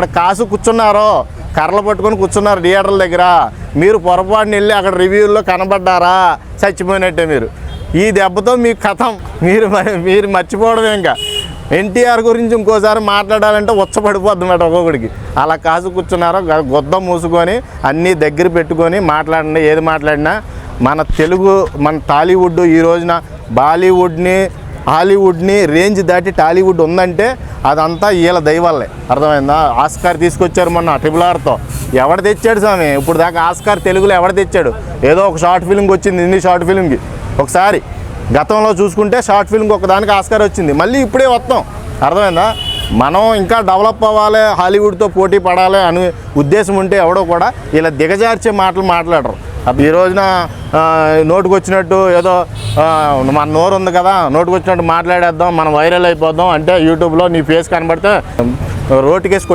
అక్కడ కాసు కూర్చున్నారో కర్రలు పట్టుకొని కూర్చున్నారు థియేటర్ల దగ్గర, మీరు పొరపాటున వెళ్ళి అక్కడ రివ్యూల్లో కనబడ్డారా చచ్చిపోయినట్టే మీరు. ఈ దెబ్బతో మీకు కథం, మీరు మర్చిపోవడమే. ఇంకా ఎన్టీఆర్ గురించి ఇంకోసారి మాట్లాడాలంటే ఉచ్చపడిపోద్ది మాట ఒక్కొక్కడికి. అలా కాసు కూర్చున్నారో గొద్ద మూసుకొని అన్నీ దగ్గర పెట్టుకొని మాట్లాడండి. ఏది మాట్లాడినా మన తెలుగు, మన టాలీవుడ్ ఈ రోజున బాలీవుడ్ని హాలీవుడ్ని రేంజ్ దాటి టాలీవుడ్ ఉందంటే అదంతా వీళ్ళ దయవల్లే. అర్థమైందా? ఆస్కార్ తీసుకొచ్చారు మొన్న RRRతో. ఎవడు తెచ్చాడు స్వామి? ఇప్పుడు దాకా ఆస్కార్ తెలుగులో ఎవడు తెచ్చాడు? ఏదో ఒక షార్ట్ ఫిల్మ్కి వచ్చింది, హిందీ షార్ట్ ఫిల్మ్కి ఒకసారి. గతంలో చూసుకుంటే షార్ట్ ఫిల్మ్కి ఒకదానికి ఆస్కార్ వచ్చింది, మళ్ళీ ఇప్పుడే వస్తాం. అర్థమైందా? మనం ఇంకా డెవలప్ అవ్వాలి, హాలీవుడ్తో పోటీ పడాలి అనే ఉద్దేశం ఉంటే ఎవడో కూడా ఇలా దిగజార్చే మాటలు మాట్లాడరు. ఈ రోజున నోటుకు వచ్చినట్టు ఏదో మన నోరు ఉంది కదా, నోటుకు వచ్చినట్టు మాట్లాడేద్దాం, మనం వైరల్ అయిపోద్దాం అంటే యూట్యూబ్లో నీ ఫేస్ కనబడితే రోడ్డుకేసి